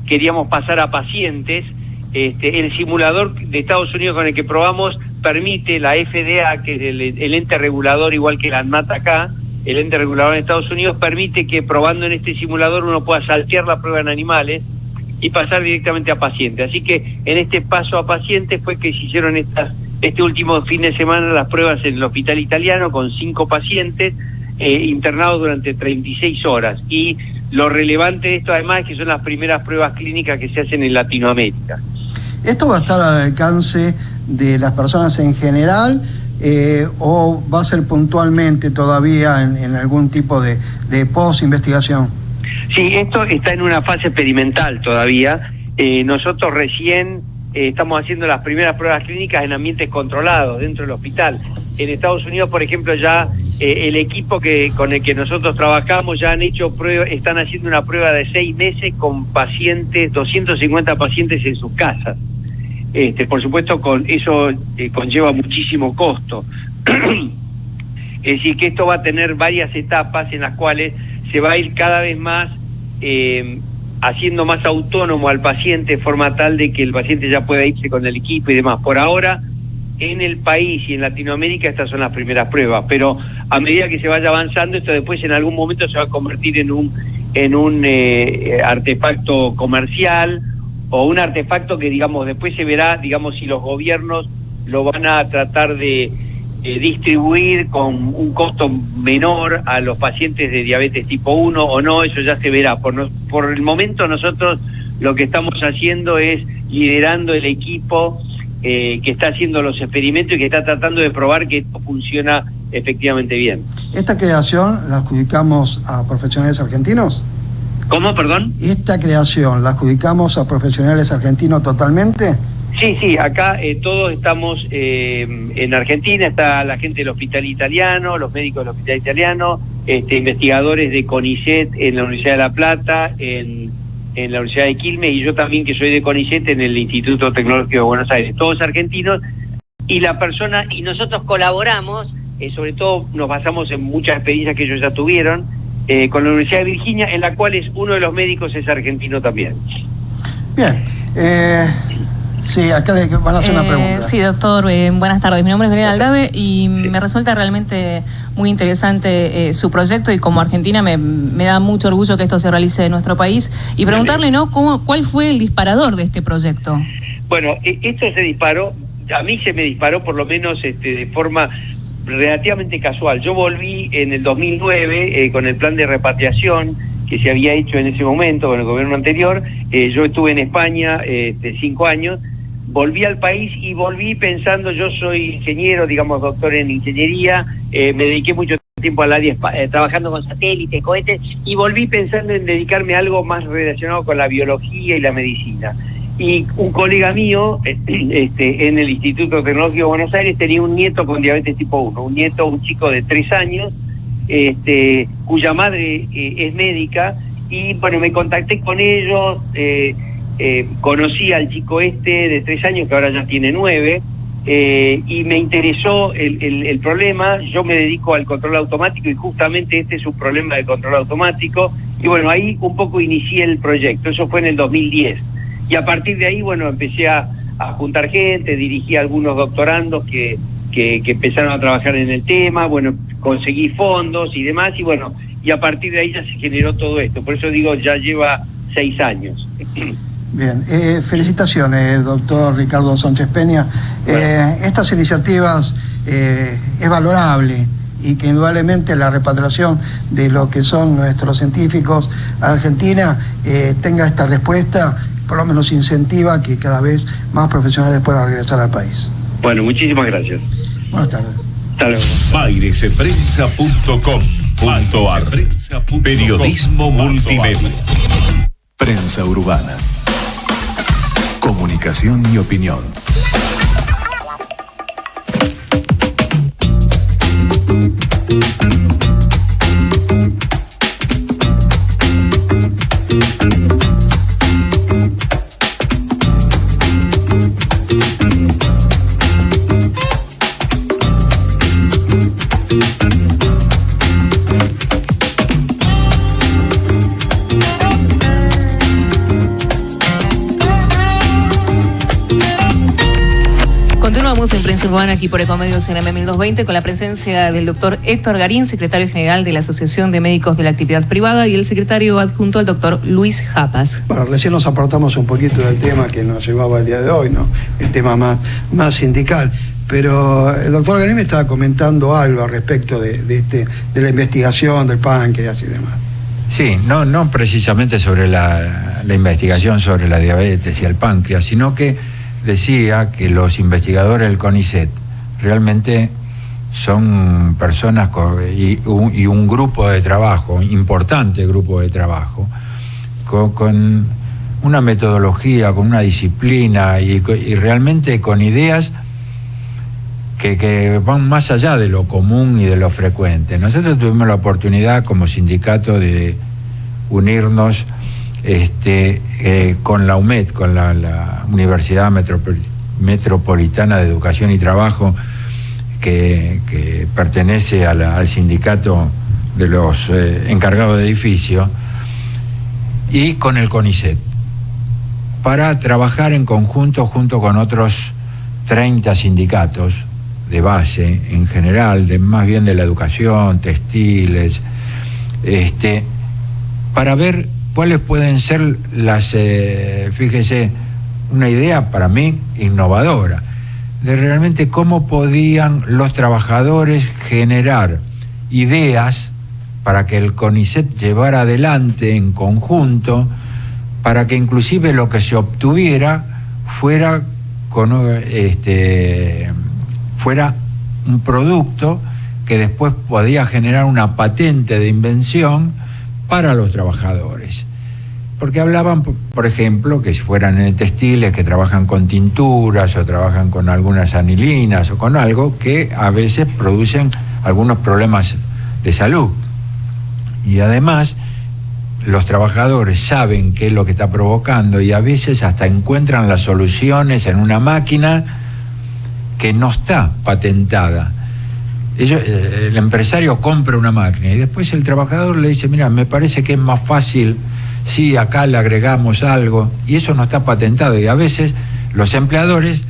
queríamos pasar a pacientes. El simulador de Estados Unidos con el que probamos permite, la FDA, que es el ente regulador igual que la ANMAT acá, el ente regulador en Estados Unidos, permite que probando en este simulador uno pueda saltear la prueba en animales y pasar directamente a pacientes. Así que en este paso a pacientes fue que se hicieron este último fin de semana las pruebas en el Hospital Italiano con 5 pacientes internados durante 36 horas. Y lo relevante de esto además es que son las primeras pruebas clínicas que se hacen en Latinoamérica. ¿Esto va a estar al alcance de las personas en general o va a ser puntualmente todavía en algún tipo de post-investigación? Sí, esto está en una fase experimental todavía. Nosotros recién estamos haciendo las primeras pruebas clínicas en ambientes controlados dentro del hospital. En Estados Unidos, por ejemplo, ya el equipo con el que nosotros trabajamos ya han hecho están haciendo una prueba de 6 meses con pacientes, 250 pacientes en sus casas. Por supuesto, con eso conlleva muchísimo costo. Es decir, que esto va a tener varias etapas en las cuales se va a ir cada vez más haciendo más autónomo al paciente, de forma tal de que el paciente ya pueda irse con el equipo y demás. Por ahora, en el país y en Latinoamérica estas son las primeras pruebas, pero a medida que se vaya avanzando, esto después en algún momento se va a convertir en un artefacto comercial, o un artefacto que, digamos, después se verá, digamos, si los gobiernos lo van a tratar de distribuir con un costo menor a los pacientes de diabetes tipo 1 o no, eso ya se verá. Por el momento nosotros lo que estamos haciendo es liderando el equipo que está haciendo los experimentos y que está tratando de probar que esto funciona efectivamente bien. ¿Esta creación la adjudicamos a profesionales argentinos? ¿Cómo, perdón? ¿Esta creación la adjudicamos a profesionales argentinos totalmente? Sí, acá todos estamos en Argentina, está la gente del Hospital Italiano, los médicos del Hospital Italiano, investigadores de CONICET en la Universidad de La Plata, en la Universidad de Quilmes, y yo también, que soy de CONICET, en el Instituto Tecnológico de Buenos Aires, todos argentinos, y nosotros colaboramos, sobre todo nos basamos en muchas experiencias que ellos ya tuvieron, con la Universidad de Virginia, en la cual uno de los médicos es argentino también. Bien. Sí, acá le van a hacer una pregunta. Sí, doctor, buenas tardes. Mi nombre es Belén Aldave y me resulta realmente muy interesante su proyecto, y como argentina me da mucho orgullo que esto se realice en nuestro país. Y preguntarle, ¿no?, ¿cuál fue el disparador de este proyecto? Bueno, esto se disparó, a mí se me disparó por lo menos de forma relativamente casual. Yo volví en el 2009 con el plan de repatriación que se había hecho en ese momento con el gobierno anterior. Yo estuve en España 5 años, volví al país y volví pensando, yo soy ingeniero, digamos, doctor en ingeniería, me dediqué mucho tiempo al área trabajando con satélites, cohetes, y volví pensando en dedicarme a algo más relacionado con la biología y la medicina. Y un colega mío, en el Instituto Tecnológico de Buenos Aires, tenía un nieto con diabetes tipo 1, un chico de 3 años, cuya madre es médica, y bueno, me contacté con ellos, conocí al chico de 3 años, que ahora ya tiene 9, y me interesó el problema. Yo me dedico al control automático y justamente este es un problema de control automático, y bueno, ahí un poco inicié el proyecto, eso fue en el 2010, y a partir de ahí, bueno, empecé a juntar gente, dirigí a algunos doctorandos que empezaron a trabajar en el tema, bueno, conseguí fondos y demás, y bueno, y a partir de ahí ya se generó todo esto, por eso digo, ya lleva 6 años. Bien, felicitaciones, doctor Ricardo Sánchez Peña. Bueno. Estas iniciativas es valorable, y que indudablemente la repatriación de lo que son nuestros científicos a Argentina tenga esta respuesta, por lo menos incentiva que cada vez más profesionales puedan regresar al país. Bueno, muchísimas gracias. Buenas tardes. Hasta luego. Baireseprensa.com.ar Periodismo multimedia. Prensa Urbana. Comunicación y opinión. Continuamos en Prensa Urbana aquí por Ecomedios en M1220 con la presencia del doctor Héctor Garín, secretario general de la Asociación de Médicos de la Actividad Privada, y el secretario adjunto, el doctor Luis Japas. Bueno, recién nos apartamos un poquito del tema que nos llevaba el día de hoy, ¿no? El tema más sindical. Pero el doctor Garín me estaba comentando algo al respecto de la investigación del páncreas y demás. Sí, no precisamente sobre la investigación sobre la diabetes y el páncreas, sino que decía que los investigadores del CONICET realmente son personas y un grupo de trabajo, importante grupo de trabajo, con una metodología, con una disciplina y realmente con ideas que van más allá de lo común y de lo frecuente. Nosotros tuvimos la oportunidad como sindicato de unirnos con la UMED, con la Universidad Metropolitana de Educación y Trabajo, que pertenece al sindicato de los encargados de edificio, y con el CONICET, para trabajar en conjunto junto con otros 30 sindicatos de base en general, más bien de la educación, textiles, para ver cuáles pueden ser las, fíjese, una idea para mí innovadora, de realmente cómo podían los trabajadores generar ideas para que el CONICET llevara adelante en conjunto, para que inclusive lo que se obtuviera fuera un producto que después podía generar una patente de invención para los trabajadores. Porque hablaban, por ejemplo, que si fueran textiles que trabajan con tinturas o trabajan con algunas anilinas o con algo que a veces producen algunos problemas de salud. Y además los trabajadores saben qué es lo que está provocando y a veces hasta encuentran las soluciones en una máquina que no está patentada. El empresario compra una máquina y después el trabajador le dice, mira, me parece que es más fácil, sí, acá le agregamos algo, y eso no está patentado, y a veces los empleadores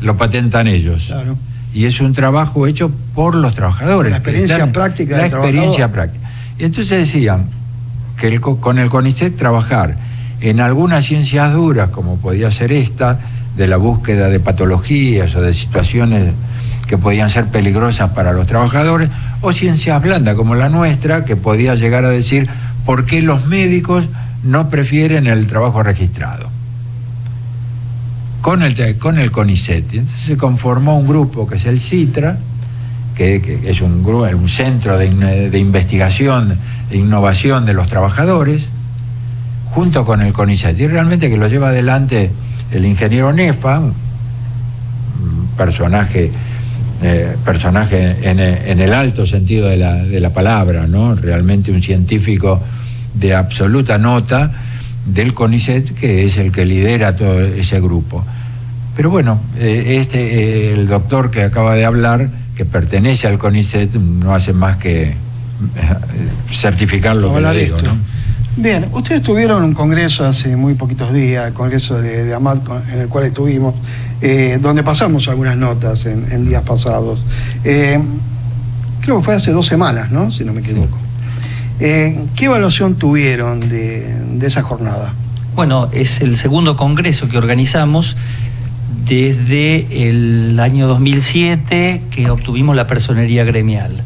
lo patentan ellos. Claro. Y es un trabajo hecho por los trabajadores. La experiencia práctica del trabajador. La experiencia práctica. Y entonces decían que con el CONICET trabajar en algunas ciencias duras, como podía ser esta, de la búsqueda de patologías o de situaciones que podían ser peligrosas para los trabajadores, o ciencias blandas como la nuestra, que podía llegar a decir por qué los médicos no prefieren el trabajo registrado. con el CONICET. Entonces se conformó un grupo que es el CITRA, que es un centro de investigación e innovación de los trabajadores, junto con el CONICET, y realmente que lo lleva adelante el ingeniero Nefa, un personaje en el alto sentido de la palabra, ¿no? Realmente un científico de absoluta nota del CONICET, que es el que lidera todo ese grupo. Pero bueno, el doctor que acaba de hablar, que pertenece al CONICET, no hace más que certificar lo que le digo, ¿no? Bien, ustedes tuvieron un congreso hace muy poquitos días, el congreso de AMAT, en el cual estuvimos, donde pasamos algunas notas en días pasados. Creo que fue hace 2 semanas, ¿no? Si no me equivoco. ¿Qué evaluación tuvieron de esa jornada? Bueno, es el segundo congreso que organizamos desde el año 2007, que obtuvimos la personería gremial.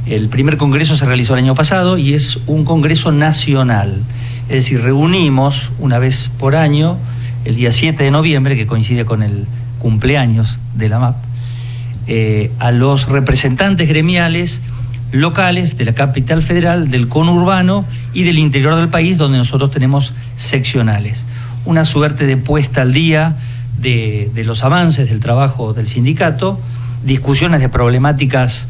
El primer congreso se realizó el año pasado y es un congreso nacional. Es decir, reunimos una vez por año, el día 7 de noviembre, que coincide con el cumpleaños de la MAP, a los representantes gremiales locales de la capital federal, del conurbano y del interior del país, donde nosotros tenemos seccionales. Una suerte de puesta al día de los avances del trabajo del sindicato, discusiones de problemáticas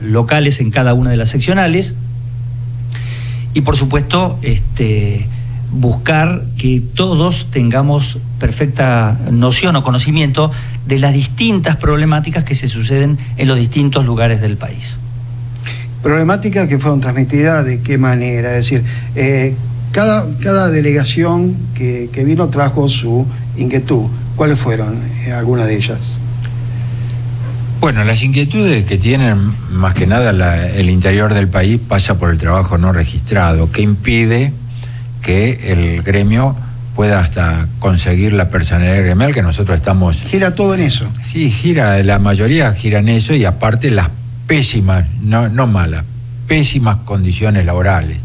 locales en cada una de las seccionales y, por supuesto, buscar que todos tengamos perfecta noción o conocimiento de las distintas problemáticas que se suceden en los distintos lugares del país. Problemáticas que fueron transmitidas de qué manera, es decir, cada delegación que vino trajo su inquietud. ¿Cuáles fueron algunas de ellas? Bueno, las inquietudes que tienen más que nada el interior del país pasa por el trabajo no registrado, que impide que el gremio pueda hasta conseguir la personalidad gremial, que nosotros estamos... ¿Gira todo en eso? Sí, la mayoría gira en eso, y aparte las pésimas, no malas, pésimas condiciones laborales.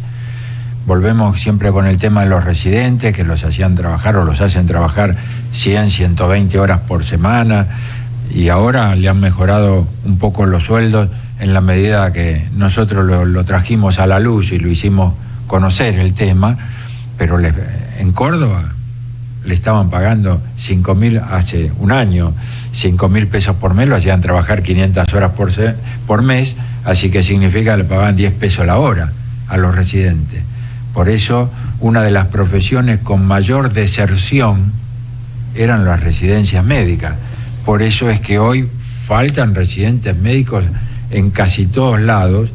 Volvemos siempre con el tema de los residentes, que los hacían trabajar o los hacen trabajar 100, 120 horas por semana, y ahora le han mejorado un poco los sueldos en la medida que nosotros lo trajimos a la luz y lo hicimos conocer el tema, pero en Córdoba le estaban pagando 5.000 hace un año, 5.000 pesos por mes, lo hacían trabajar 500 horas por mes, así que significa que le pagaban 10 pesos la hora a los residentes. Por eso, una de las profesiones con mayor deserción eran las residencias médicas. Por eso es que hoy faltan residentes médicos en casi todos lados,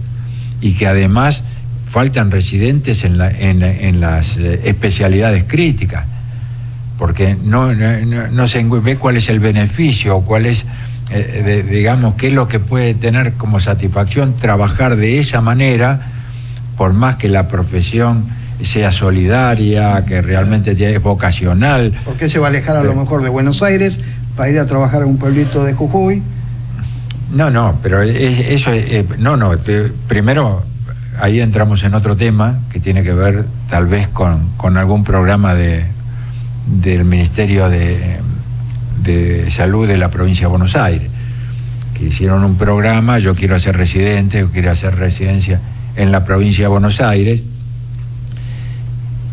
y que además faltan residentes en las especialidades críticas, porque no se ve cuál es el beneficio, cuál es, digamos, qué es lo que puede tener como satisfacción trabajar de esa manera, por más que la profesión sea solidaria, que realmente es vocacional. ¿Por qué se va a alejar a lo mejor de Buenos Aires para ir a trabajar a un pueblito de Jujuy? No, pero eso primero ahí entramos en otro tema que tiene que ver tal vez con algún programa del Ministerio de Salud de la provincia de Buenos Aires, que hicieron un programa, yo quiero hacer residencia en la provincia de Buenos Aires,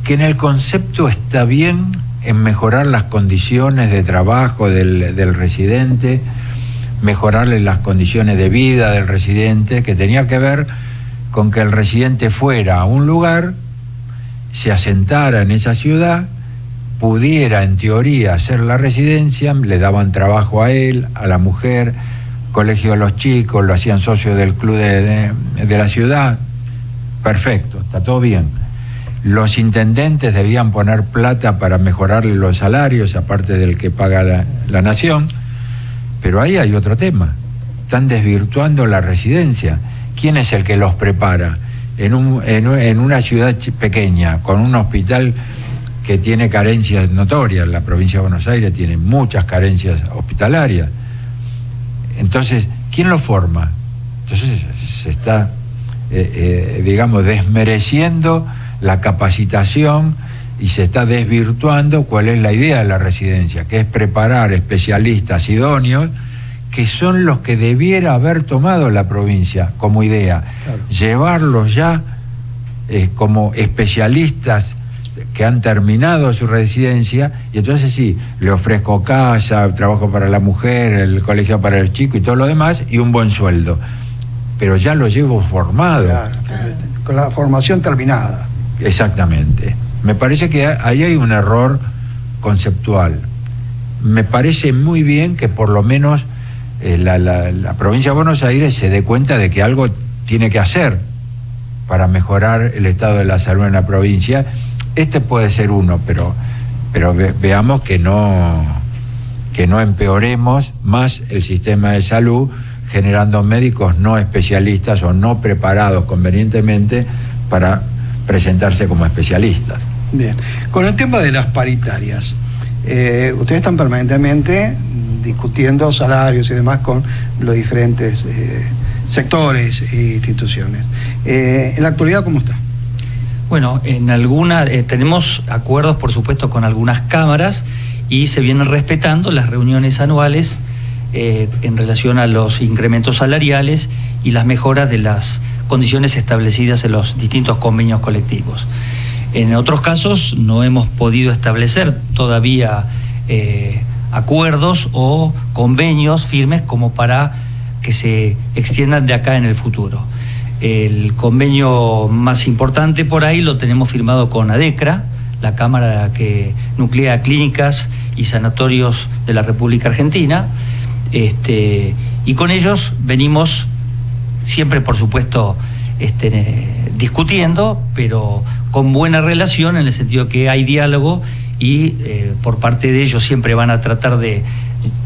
que en el concepto está bien en mejorar las condiciones de trabajo del residente, mejorarle las condiciones de vida del residente, que tenía que ver con que el residente fuera a un lugar, se asentara en esa ciudad, pudiera en teoría hacer la residencia, le daban trabajo a él, a la mujer, colegio a los chicos, lo hacían socio del club de la ciudad. Perfecto, está todo bien. Los intendentes debían poner plata para mejorarle los salarios, aparte del que paga la nación. Pero ahí hay otro tema. Están desvirtuando la residencia. ¿Quién es el que los prepara? En una ciudad pequeña, con un hospital que tiene carencias notorias, la provincia de Buenos Aires tiene muchas carencias hospitalarias. Entonces, ¿quién lo forma? Entonces se está, digamos, desmereciendo la capacitación y se está desvirtuando cuál es la idea de la residencia, que es preparar especialistas idóneos, que son los que debiera haber tomado la provincia como idea, claro. Llevarlos ya como especialistas que han terminado su residencia, y entonces sí, le ofrezco casa, trabajo para la mujer, el colegio para el chico y todo lo demás, y un buen sueldo. Pero ya lo llevo formado. Claro, con la formación terminada. Exactamente. Me parece que ahí hay un error conceptual. Me parece muy bien que por lo menos la provincia de Buenos Aires se dé cuenta de que algo tiene que hacer para mejorar el estado de la salud en la provincia. Este puede ser uno, pero veamos que no empeoremos más el sistema de salud generando médicos no especialistas o no preparados convenientemente para presentarse como especialistas. Bien, con el tema de las paritarias, ustedes están permanentemente discutiendo salarios y demás con los diferentes sectores e instituciones. En la actualidad, ¿cómo está? Bueno, en alguna tenemos acuerdos, por supuesto, con algunas cámaras y se vienen respetando las reuniones anuales en relación a los incrementos salariales y las mejoras de las condiciones establecidas en los distintos convenios colectivos. En otros casos no hemos podido establecer todavía acuerdos o convenios firmes como para que se extiendan de acá en el futuro. El convenio más importante por ahí lo tenemos firmado con ADECRA, la cámara que nuclea clínicas y sanatorios de la República Argentina, y con ellos venimos siempre, por supuesto, discutiendo, pero con buena relación, en el sentido que hay diálogo y por parte de ellos siempre van a tratar de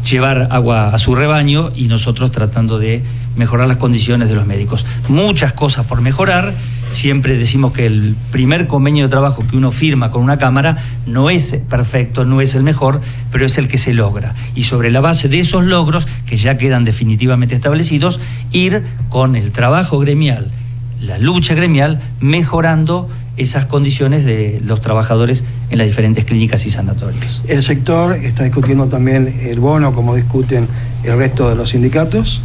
llevar agua a su rebaño y nosotros tratando de mejorar las condiciones de los médicos. Muchas cosas por mejorar. Siempre decimos que el primer convenio de trabajo que uno firma con una cámara no es perfecto, no es el mejor, pero es el que se logra. Y sobre la base de esos logros, que ya quedan definitivamente establecidos, ir con el trabajo gremial, la lucha gremial, mejorando esas condiciones de los trabajadores en las diferentes clínicas y sanatorios. ¿El sector está discutiendo también el bono, como discuten el resto de los sindicatos?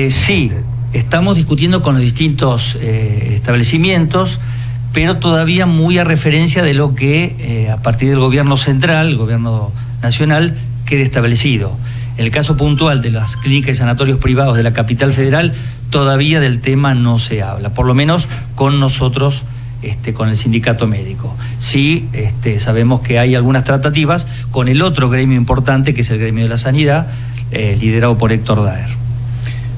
Sí, estamos discutiendo con los distintos establecimientos, pero todavía muy a referencia de lo que a partir del gobierno central, el gobierno nacional, quede establecido. En el caso puntual de las clínicas y sanatorios privados de la capital federal, todavía del tema no se habla, por lo menos con nosotros, con el sindicato médico. Sí, sabemos que hay algunas tratativas con el otro gremio importante, que es el gremio de la sanidad, liderado por Héctor Daer.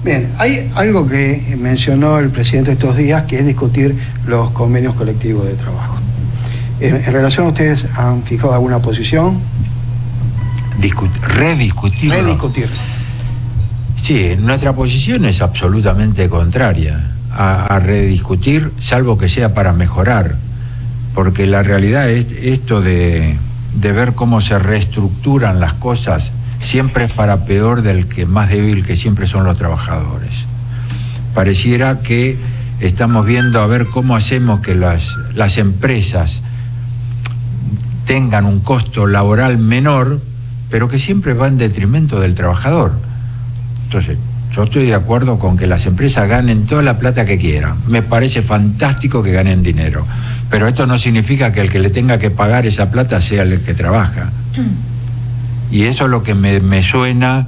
Bien, hay algo que mencionó el presidente estos días, que es discutir los convenios colectivos de trabajo. En relación a ustedes, ¿han fijado alguna posición? Rediscutirlo. Rediscutir. Sí, nuestra posición es absolutamente contraria a rediscutir, salvo que sea para mejorar, porque la realidad es esto de ver cómo se reestructuran las cosas, siempre es para peor del que más débil, que siempre son los trabajadores. Pareciera que estamos viendo a ver cómo hacemos que las empresas tengan un costo laboral menor, pero que siempre va en detrimento del trabajador. Entonces, yo estoy de acuerdo con que las empresas ganen toda la plata que quieran. Me parece fantástico que ganen dinero, pero esto no significa que el que le tenga que pagar esa plata sea el que trabaja. Y eso es lo que me suena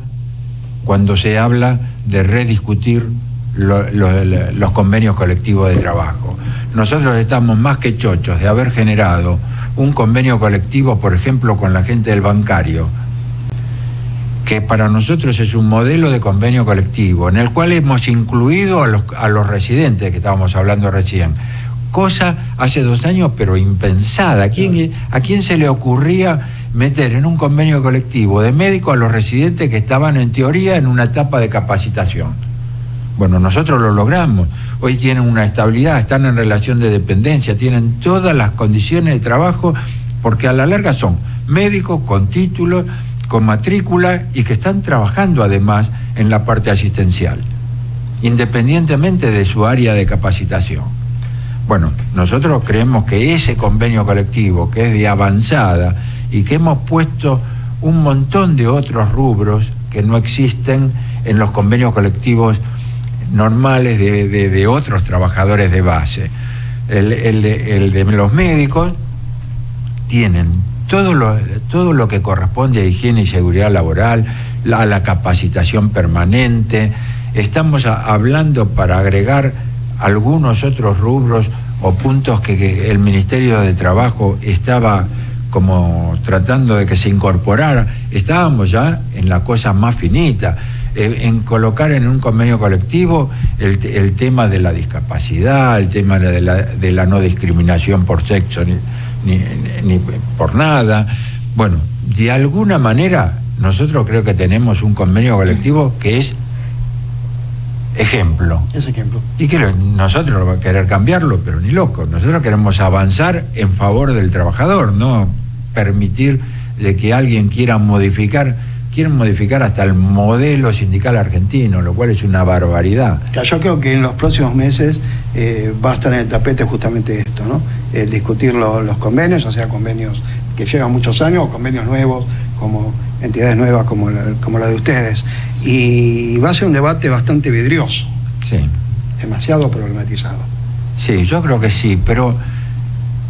cuando se habla de rediscutir los convenios colectivos de trabajo. Nosotros estamos más que chochos de haber generado un convenio colectivo, por ejemplo, con la gente del bancario, que para nosotros es un modelo de convenio colectivo, en el cual hemos incluido a los residentes, que estábamos hablando recién, cosa hace 2 años pero impensada. ¿A quién se le ocurría meter en un convenio colectivo de médicos a los residentes que estaban en teoría en una etapa de capacitación? Bueno, nosotros lo logramos. Hoy tienen una estabilidad, están en relación de dependencia, tienen todas las condiciones de trabajo, porque a la larga son médicos con título, con matrícula y que están trabajando además en la parte asistencial, independientemente de su área de capacitación. Bueno, nosotros creemos que ese convenio colectivo, que es de avanzada y que hemos puesto un montón de otros rubros que no existen en los convenios colectivos normales de otros trabajadores de base. El de los médicos tienen todo lo que corresponde a higiene y seguridad laboral, la capacitación permanente. Estamos hablando para agregar algunos otros rubros o puntos que el Ministerio de Trabajo estaba como tratando de que se incorporara. Estábamos ya en la cosa más finita, en colocar en un convenio colectivo el tema de la discapacidad, el tema de la no discriminación por sexo ni por nada. Bueno, de alguna manera nosotros creo que tenemos un convenio colectivo que es ejemplo. Es ejemplo. Y que nosotros vamos a querer cambiarlo, pero ni loco. Nosotros queremos avanzar en favor del trabajador, no permitir de que alguien quiera modificar hasta el modelo sindical argentino, lo cual es una barbaridad. Yo creo que en los próximos meses va a estar en el tapete justamente esto, ¿no? El discutir los convenios, o sea, convenios que llevan muchos años o convenios nuevos, como entidades nuevas como la de ustedes. Y va a ser un debate bastante vidrioso. Sí. Demasiado problematizado. Sí, yo creo que sí, pero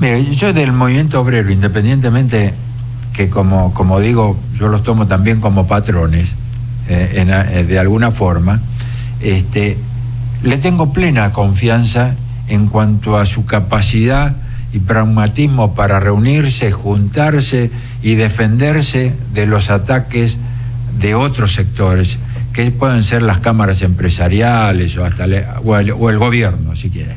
mire, yo del movimiento obrero, independientemente que como digo, yo los tomo también como patrones, de alguna forma, le tengo plena confianza en cuanto a su capacidad y pragmatismo para reunirse, juntarse y defenderse de los ataques de otros sectores, que pueden ser las cámaras empresariales o el gobierno, si quiere.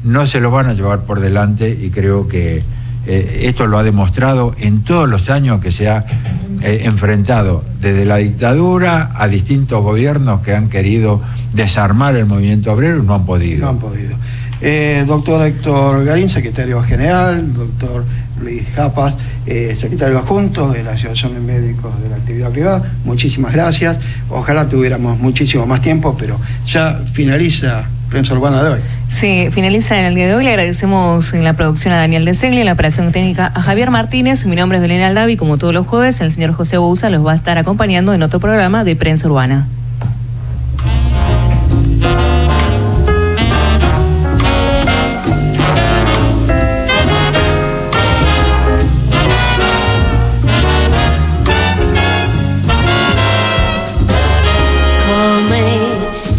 No se lo van a llevar por delante, y creo que esto lo ha demostrado en todos los años que se ha enfrentado desde la dictadura a distintos gobiernos que han querido desarmar el movimiento obrero y no han podido. No han podido. Doctor Héctor Garín, secretario general, doctor Luis Japas, secretario adjunto de la Asociación de Médicos de la Actividad Privada, muchísimas gracias. Ojalá tuviéramos muchísimo más tiempo, pero ya finaliza Prensa Urbana de hoy. Sí, finaliza en el día de hoy. Le agradecemos en la producción a Daniel de Segli, en la operación técnica a Javier Martínez. Mi nombre es Belén Aldavi. Como todos los jueves, el señor José Bouza los va a estar acompañando en otro programa de Prensa Urbana.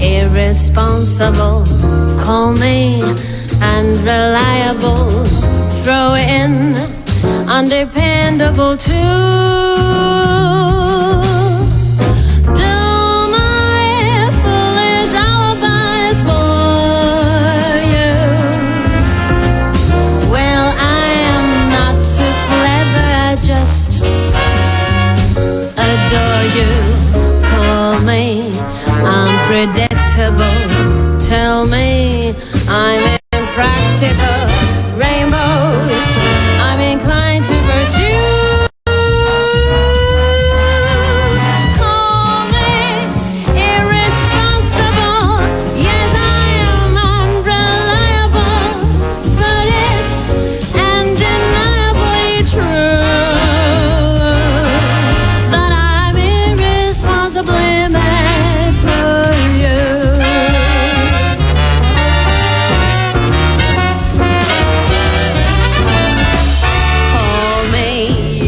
Irresponsible, call me unreliable, throw in undependable too. Do my foolish alibis for you. Well, I am not too clever, I just adore you. Call me unpredictable, tell me I'm impractical. Rainbows, I'm inclined to pursue. Call me irresponsible, yes I am unreliable, but it's undeniably true that I'm irresponsibly mad for you.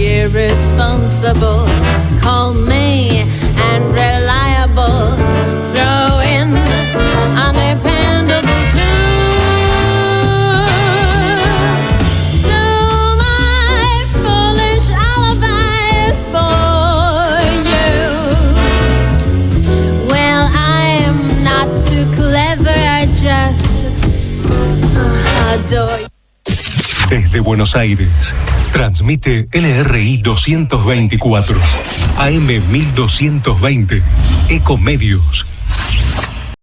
Irresponsible, call me unreliable, throw in undependable too. Do my foolish alibis for you. Well, I am not too clever, I just adore you. Desde Buenos Aires, transmite LRI 224, AM 1220, Ecomedios,